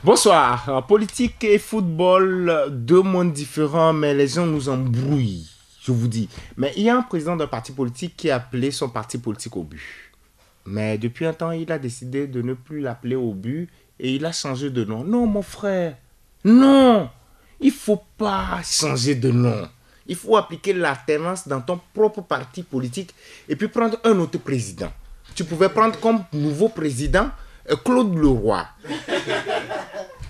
Bonsoir. Politique et football, deux mondes différents, mais les gens nous embrouillent, je vous dis. Mais il y a un président d'un parti politique qui a appelé son parti politique au but. Mais depuis un temps, il a décidé de ne plus l'appeler au but et il a changé de nom. Non, mon frère, non, il ne faut pas changer de nom. Il faut appliquer l'alternance dans ton propre parti politique et puis prendre un autre président. Tu pouvais prendre comme nouveau président Claude Leroy.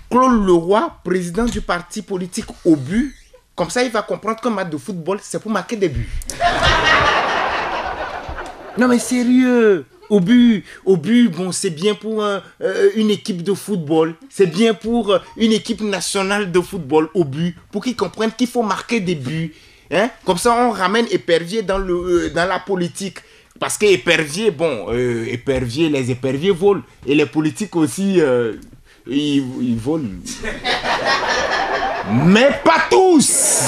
Claude Leroy, président du parti politique au but. Comme ça, il va comprendre qu'un match de football, c'est pour marquer des buts. Non mais sérieux, au but, bon, c'est bien pour une équipe de football. C'est bien pour une équipe nationale de football au but. Pour qu'ils comprennent qu'il faut marquer des buts. Hein? Comme ça, on ramène Épervier dans la politique. Parce que Épervier, bon, les éperviers volent. Et les politiques aussi, ils volent. Mais pas tous!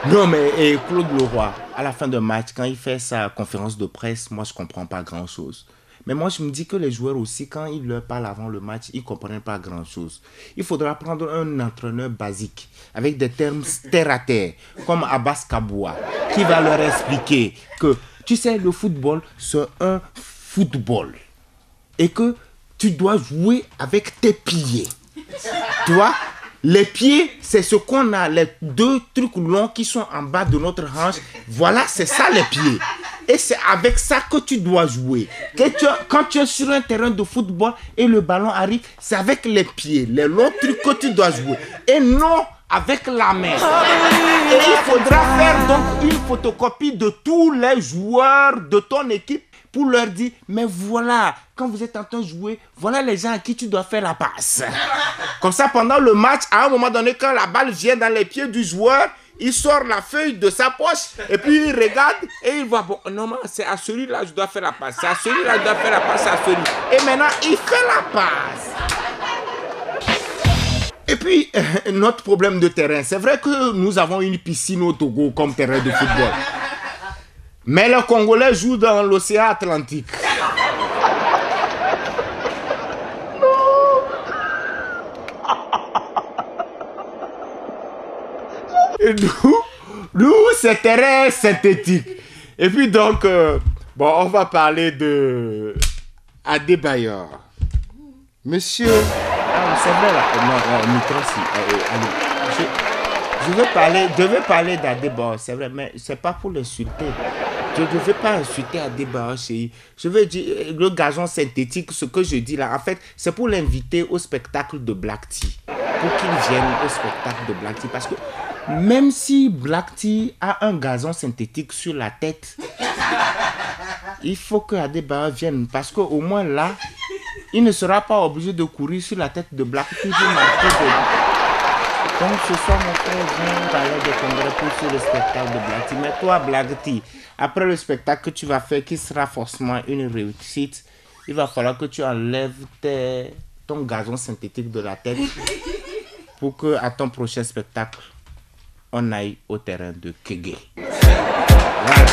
Non, mais Claude Leroy, à la fin de match, quand il fait sa conférence de presse, moi, je comprends pas grand-chose. Mais moi, je me dis que les joueurs aussi, quand ils leur parlent avant le match, ils ne comprennent pas grand-chose. Il faudra prendre un entraîneur basique, avec des termes terre à terre, comme Abbas Kaboua, qui va leur expliquer que, tu sais, le football, c'est un football. Et que tu dois jouer avec tes pieds. Tu vois? Les pieds, c'est ce qu'on a, les deux trucs longs qui sont en bas de notre hanche. Voilà, c'est ça les pieds. Et c'est avec ça que tu dois jouer. Quand tu es sur un terrain de football et le ballon arrive, c'est avec les pieds, les longs trucs que tu dois jouer. Et non avec la main. Et il faudra faire donc une photocopie de tous les joueurs de ton équipe pour leur dire, mais voilà, quand vous êtes en train de jouer, voilà les gens à qui tu dois faire la passe. Comme ça, pendant le match, à un moment donné, quand la balle vient dans les pieds du joueur, il sort la feuille de sa poche, et puis il regarde, et il voit, bon, non, c'est à celui-là que je dois faire la passe, c'est à celui-là que je dois faire la passe, c'est à celui. Et maintenant, il fait la passe. Et puis, notre problème de terrain, c'est vrai que nous avons une piscine au Togo comme terrain de football. Mais les Congolais jouent dans l'océan Atlantique. Et nous c'est terrain synthétique. Et puis donc, bon, on va parler de Adebayor. Monsieur, c'est vrai là, non, micro si, je veux parler d'Adebayor, c'est vrai, mais c'est pas pour l'insulter. Je ne veux pas insulter Adebayor. Je veux dire, le gazon synthétique, ce que je dis là, en fait, c'est pour l'inviter au spectacle de Black T. Pour qu'il vienne au spectacle de Black T. Parce que même si Black T a un gazon synthétique sur la tête, il faut que Adebayor vienne. Parce qu'au moins là, il ne sera pas obligé de courir sur la tête de Black T. Donc ce soir, mon frère vient parler de congrès pour sur le spectacle de Black T. Mais toi, Black T, après le spectacle que tu vas faire, qui sera forcément une réussite, il va falloir que tu enlèves ton gazon synthétique de la tête pour que à ton prochain spectacle, on aille au terrain de Kégué. Voilà.